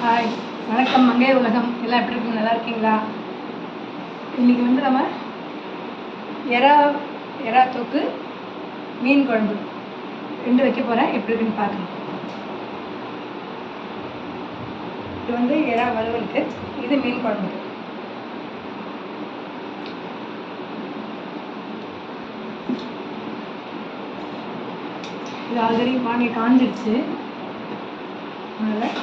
Hi, வணக்கம். மங்கை உலகம் எல்லாம் எப்படி இருக்குங்க? நல்லா இருக்கீங்களா? இன்றைக்கி வந்து நம்ம எறா தொக்கு, மீன் குழம்பு 2 வைக்க போகிறேன். எப்படி இருக்குன்னு பார்க்கலாம். இது வந்து எறா வறுவலுக்கு, இது மீன் குழம்புக்கு. இது ஆல்ரெடி வாங்கி காஞ்சிடுச்சு. அதனால்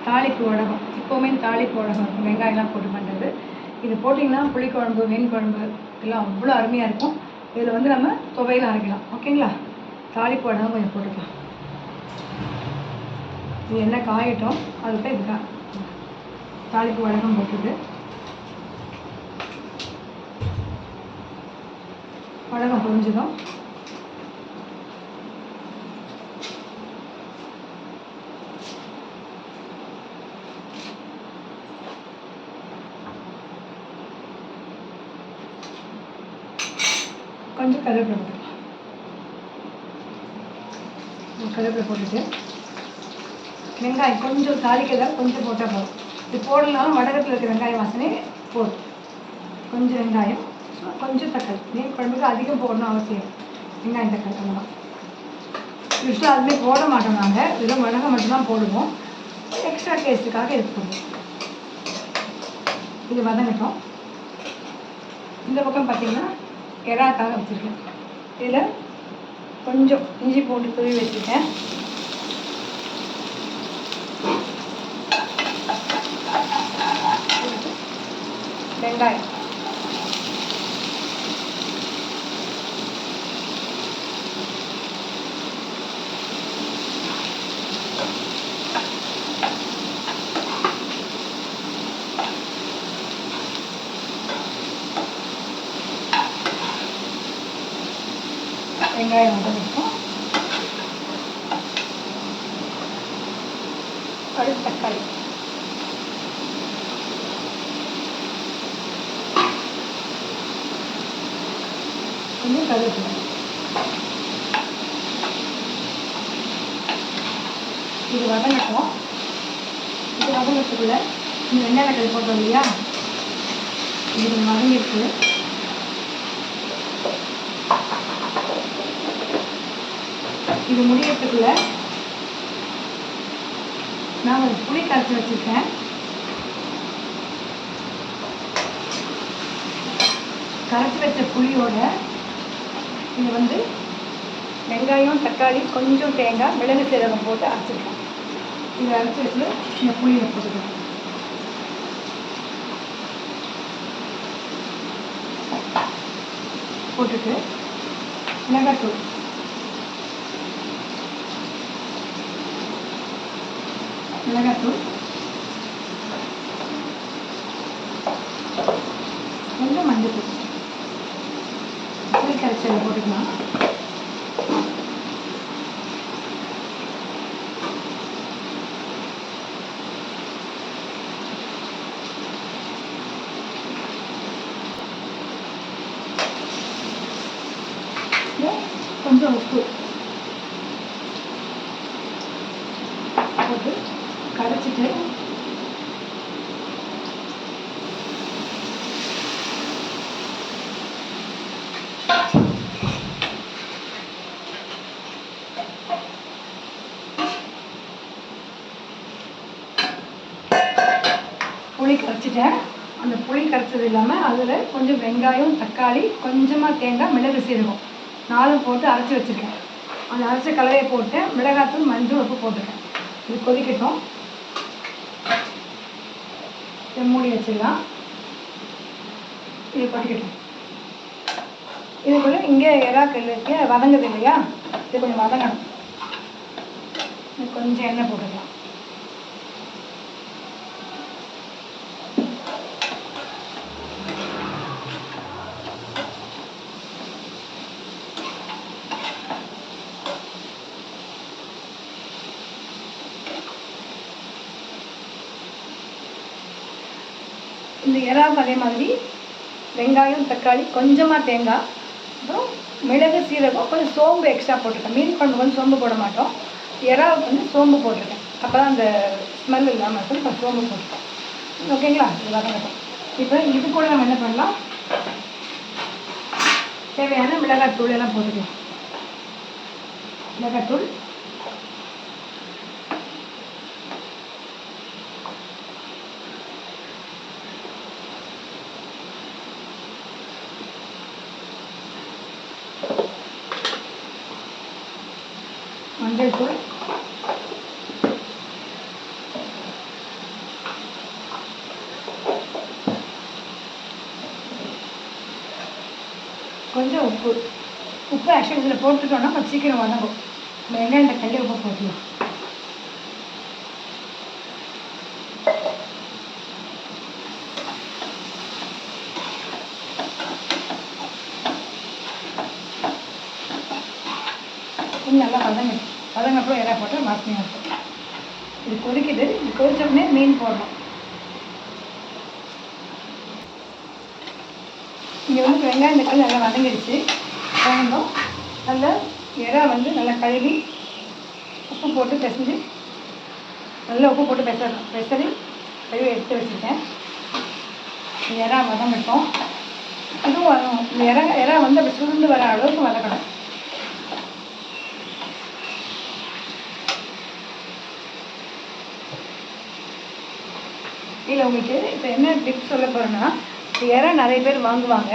தாளிப்பு வடகம், எப்போவுமே தாளிப்பு வடகம் இருக்கும், வெங்காயம்லாம் போட்டு பண்ணுறது. இது போட்டிங்கன்னா புளிக்குழம்பு, மீன் குழம்பு எல்லாம் அவ்வளோ அருமையாக இருக்கும். இதில் வந்து நம்ம துவையில் அரைக்கலாம். ஓகேங்களா? தாளிப்பு வடகம் கொஞ்சம் போட்டுக்கலாம். இது என்ன காயட்டும், அதுக்கு இதுதான் தாளிப்பு வடகம் போட்டுட்டு வடகம் பொரிஞ்சதும் கொஞ்சம் கருவேப்பிலை போட்டுக்கலாம். கருவேப்பிலை போட்டுட்டு வெங்காயம் கொஞ்சம் தாளிக்கிறதா கொஞ்சம் போட்டால் போதும். இது போடலாம், வடகத்தில் இருக்க வெங்காயம் வாசனை போதும். கொஞ்சம் வெங்காயம், கொஞ்சம் தக்காளி. மீன் குழம்புக்கு அதிகம் போடணும் அவசியம். வெங்காயம் தக்காளி அவ்வளோதான். யூஸ்வலாக அதுவுமே போட மாட்டோம் நாங்கள், வெறும் வடகம் மட்டும்தான் போடுவோம். எக்ஸ்ட்ரா டேஸ்ட்டுக்காக இது போடுவோம். இது வதங்கட்டும். இந்த பக்கம் பார்த்திங்கன்னா எறாக்காக வச்சுருக்கேன். இதில் கொஞ்சம் இஞ்சி பூண்டு துருவி வச்சுருக்கேன். வெங்காயம், வெங்காயம் வதங்கிக்கும். அடுத்து தக்காளி, கொஞ்சம் கருவேப்பிலை. இது வதங்கட்டும். இது வதங்கத்துக்குள்ளே இந்த வெங்காய தக்காளி போட்டோம் இல்லையா, இது கொஞ்சம் வதங்கிருக்கு. இது முடியறதுக்குள்ள நான் ஒரு புளி கரைச்சி வச்சுருக்கேன். கரைச்சி வச்ச புளியோட இது வந்து வெங்காயம், தக்காளி, கொஞ்சம் தேங்காய், மிளகு சீரகம் போட்டு அரைச்சிருக்கேன். இதை அரைச்சி வச்சு இந்த புளியை போட்டுக்கலாம். போட்டுட்டு மிளகாத்தூள், கொஞ்சம் மஞ்சள், புளி கரைச்சலை போட்டுக்கலாம். கொஞ்சம் உப்பு போட்டு கரைச்சிட்டு புளி கரைச்சிட்டேன். அந்த புளி கரைச்சது இல்லாமல் அதில் கொஞ்சம் வெங்காயம், தக்காளி, கொஞ்சமாக தேங்காய், மிளகு சீரகம் 4 போட்டு அரைச்சி வச்சுருக்கேன். அந்த அரைச்ச கலவையை போட்டு மிளகாத்தூள், மஞ்சள், உப்பு போட்டுருக்கேன். இது கொதிக்கட்டும். இதை மூடி வச்சிடலாம். இது கொதிக்கட்டும். இதுக்குள்ளே இங்கே எறாக்கல் இருக்கு, வதங்குது இல்லையா, இது கொஞ்சம் வதங்கணும். கொஞ்சம் எண்ணெய் போட்டுக்கலாம். இந்த எறாவும் அதே மாதிரி வெங்காயம், தக்காளி, கொஞ்சமாக தேங்காய், அப்புறம் மிளகு சீரகம் கொஞ்சம் சோம்பு எக்ஸ்ட்ரா போட்டிருக்கேன். மீன் குழம்பு வந்து சோம்பு போட மாட்டோம், இறாவுக்கு வந்து சோம்பு போட்டிருக்கேன். அப்போ தான் அந்த ஸ்மெல் இல்லாமல் இருக்கும். இப்போ சோம்பு போட்டிருக்கேன். ஓகேங்களா? இது வதங்கட்டும். இப்போ இது கூட நம்ம என்ன பண்ணலாம், தேவையான மிளகாத்தூள் எல்லாம் போட்டுக்கலாம். மிளகாத்தூள், மஞ்சள் தூள், கொஞ்சம் உப்பு. உப்பு ஆக்சுவலி இதில் போட்டுட்டோன்னா கொஞ்சம் சீக்கிரம் வதங்கும். வெங்காயம் தக்காளி உப்பு போட்டுக்கலாம். கொஞ்சம் நல்லா வதங்கப்பறம் இறா போட்டால் வாசனையாக இருக்கும். இது கொதிக்குது. இது கொதிச்சோடனே மீன் போடணும். இங்கே வந்து வெங்காயம் தக்காளி நல்லா வதங்கிடுச்சு. வதங்கும் நல்லா இறா வந்து நல்லா கழுவி உப்பு போட்டு பிசைஞ்சு நல்லா உப்பு போட்டு பெசரி கழுவி எடுத்து வச்சுருக்கேன். இறா வதங்கட்டும். இதுவும் வதங்கும். இந்த இறா வந்து அப்படி சுருண்டு வர அளவுக்கு வதக்கணும். இல்லை உங்களுக்கு இப்போ என்ன டிப்ஸ் சொல்ல போகிறேன்னா, இந்த இறா நிறைய பேர் வாங்குவாங்க.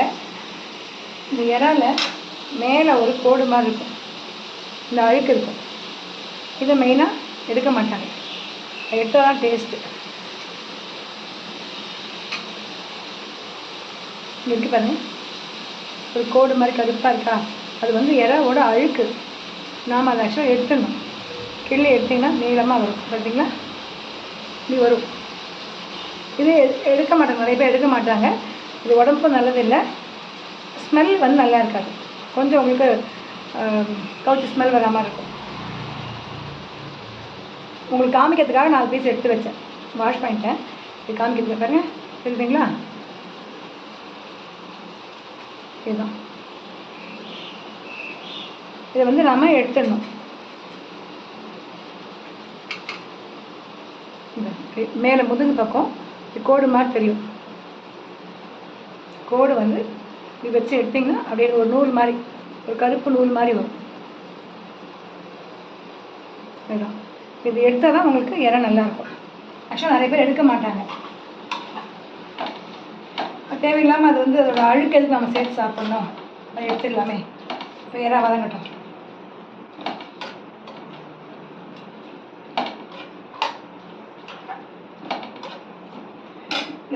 இந்த இறால மேலே ஒரு கோடு மாதிரி இருக்கும், இந்த அழுக்கு இருக்கும். இதை மெயினாக எடுக்க மாட்டாங்க. எடுத்தால் தான் டேஸ்ட்டு. இருக்கு பாருங்க, ஒரு கோடு மாதிரி கருப்பாக இருக்கா, அது வந்து இறாவோட அழுக்கு. நாம் அதை ஆக்சுவலாக எடுத்துடணும். கிள்ளி எடுத்திங்கன்னா நீளமாக வரும். பார்த்தீங்களா? இப்படி வரும். இது எடுக்க மாட்டாங்க, நிறைய பேர் எடுக்க மாட்டாங்க. இது உடம்புக்கும் நல்லதில்லை. ஸ்மெல் வந்து நல்லா இருக்காது. கொஞ்சம் உங்களுக்கு கவுச்சி ஸ்மெல் வர மாதிரி இருக்கும். உங்களுக்கு காமிக்கிறதுக்காக 4 பீஸ் எடுத்து வச்சேன், வாஷ் பண்ணிட்டேன். இது காமிக்கிறதுக்கு பாருங்க, தெரியுதுங்களா? இதுதான். இதை வந்து நாம் எடுத்துடணும். மேலே முதுகு பக்கம் கோடு மாதிரி தெரியும். கோடு வந்து இப்படி வச்சு எடுத்திங்கன்னா அப்படியே ஒரு நூல் மாதிரி, ஒரு கருப்பு நூல் மாதிரி வரும். இதுதான். இது எடுத்தால் தான் உங்களுக்கு இறை நல்லாயிருக்கும். ஆக்சுவலாக நிறைய பேர் எடுக்க மாட்டாங்க. தேவையில்லாமல் அது வந்து அதோட அழுக்கு எதுக்கு நம்ம சேர்த்து சாப்பிட்ணும், அதை எடுத்துடலாமே. இப்போ இறை வதங்கட்டும்.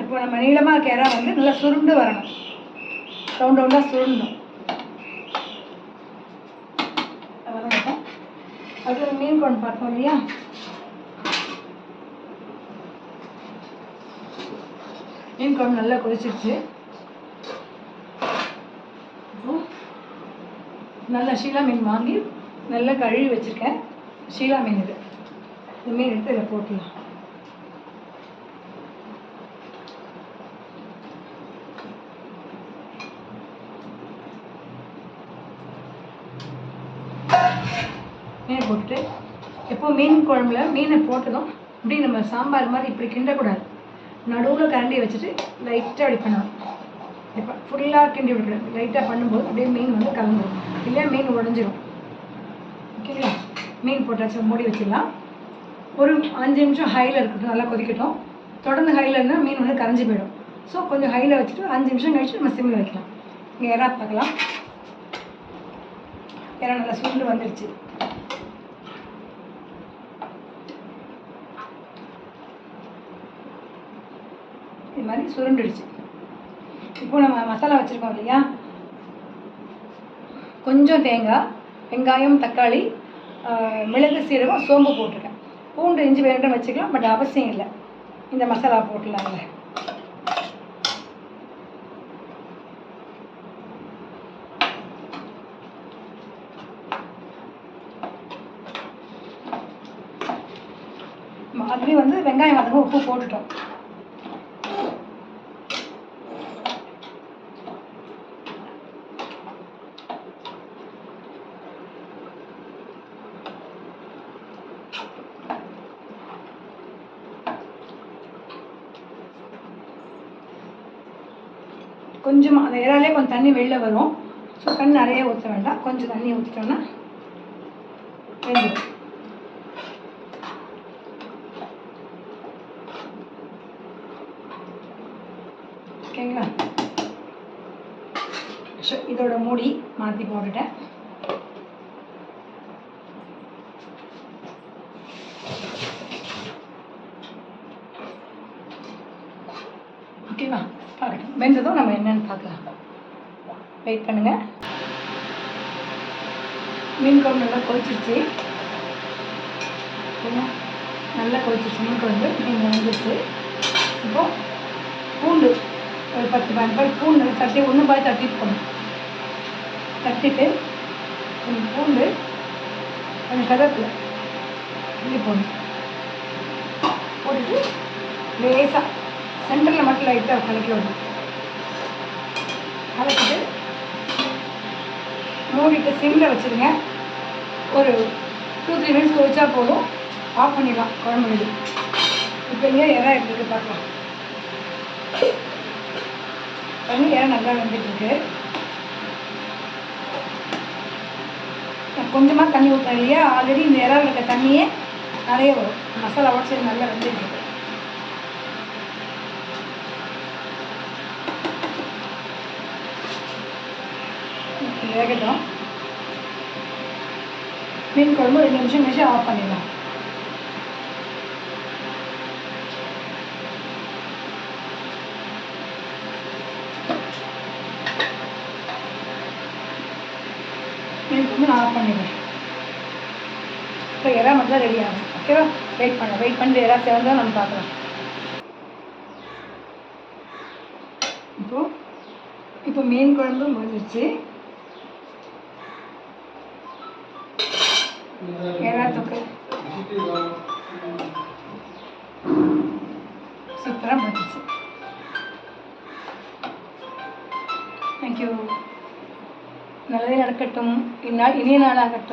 இப்போ நம்ம நீளமாக இருக்க இறா வந்து நல்லா சுருண்டு வரணும். ரவுண்ட் ரவுண்டாக சுருண்டணும். வதங்கட்டும். அது மீன் குழம்பு பார்த்தோம் இல்லையா, மீன் குழம்பு நல்லா கொதிச்சிருச்சு. நல்லா ஷீலா மீன் வாங்கி நல்லா கழுவி வச்சுருக்கேன். ஷீலா மீன் இது. இந்த மீன் எடுத்து இதில் போட்டுடலாம். மீனை போட்டுட்டு, எப்போ மீன் குழம்புல மீனை போட்டதும் இப்படி நம்ம சாம்பார் மாதிரி இப்படி கிண்டக்கூடாது. நடுவில் கரண்டியை வச்சுட்டு லைட்டாக அப்படி பண்ணணும். இப்போ ஃபுல்லாக கிண்டி விடக்கூடாது. லைட்டாக பண்ணும்போது அப்படியே மீன் வந்து கலந்துடும், இல்லையா மீன் உடஞ்சிடும். ஓகேங்களா? மீன் போட்டாச்சு, மூடி வச்சிடலாம். ஒரு 5 நிமிஷம் ஹையில் இருக்கட்டும், நல்லா கொதிக்கட்டும். தொடர்ந்து ஹையில் இருந்தால் மீன் வந்து கரைஞ்சி போயிடும். ஸோ கொஞ்சம் ஹையில் வச்சுட்டு 5 நிமிஷம் கழிச்சு நம்ம சிம்மில் வைக்கலாம். இங்கே இறா பார்க்கலாம். இறா நல்லா சுருண்டு வந்துடுச்சு. இது மாதிரி சுருண்டுடுச்சு. இப்போ நம்ம மசாலா வச்சுருக்கோம் இல்லையா, கொஞ்சம் தேங்காய், வெங்காயம், தக்காளி, மிளகு, சீரகம், சோம்பு போட்டிருக்கேன். பூண்டு, இஞ்சி வேண்டாம் வச்சுக்கலாம், பட் அவசியம் இல்லை. இந்த மசாலா போட்டுடலாம்ல. அதுலேயும் வந்து வெங்காயம் வதங்க உப்பு போட்டுட்டோம். கொஞ்சம் அந்த இறாலே கொஞ்சம் தண்ணி வெளில வரும். ஸோ தண்ணி நிறைய ஊற்ற வேண்டாம், கொஞ்சம் தண்ணி ஊற்றிட்டோன்னா வெந்துடும். ஓகேங்களா? இதோட மூடி மாற்றி போட்டுட்டேன். ஓகேவா? பார்க்கட்டும், வெந்ததும் நம்ம என்னன்னு பார்க்கலாம். வெயிட் பண்ணுங்க. மீன் குழம்பு நல்லா கொதிச்சிருச்சு. நல்லா கொதிச்சிருச்சு மீன் குழம்பு. மீன் வந்துருச்சு. இப்போது பூண்டு ஒரு 10-12 பூண்டு நல்லா தட்டி ஒன்று பாய் தட்டிட்டு போகணும். தட்டிட்டு கொஞ்சம் பூண்டு, கொஞ்சம் கருவேப்பிலை இப்படி போடணும். போட்டுட்டு லேசாக சென்டரில் மட்டும் லைட்டாக கலக்கி விடணும். கலக்கிட்டு மூடிட்டு சிம்மில் வச்சுருங்க. ஒரு 2-3 மினிட்ஸ் கொதிச்சா போதும், ஆஃப் பண்ணிடலாம் குழம்பு ரெடி. இப்போ இங்கே இறா எப்படி பார்க்கலாம். பண்ணி இறா நல்லா வந்துட்டுருக்கு. கொஞ்சமாக தண்ணி ஊற்றுறேன் இல்லையா, ஆல்ரெடி இந்த இறாவில் இருக்க தண்ணியே நிறைய வரும். மசாலா உடச்சி நல்லா வந்துருக்கு. வேகட்டும். மீன் குழம்பு 2 நிமிஷம் கழிச்சு ஆஃப் பண்ணிடலாம். மீன் குழம்பு நான் ஆஃப் பண்ணிடுறேன். இப்போ இறா மட்டும் ரெடி ஆகும். ஓகேவா? வெயிட் பண்ணி இறா சேர்ந்தால் நம்ம பார்க்கலாம். இப்போ மீன் குழம்பு முடிஞ்சிருச்சு. இறா தொக்கு சூப்பராக முடிஞ்சிச்சு. தேங்க்யூ. நல்லதே நடக்கட்டும். இந்நாள் இனிய நாளாகட்டும்.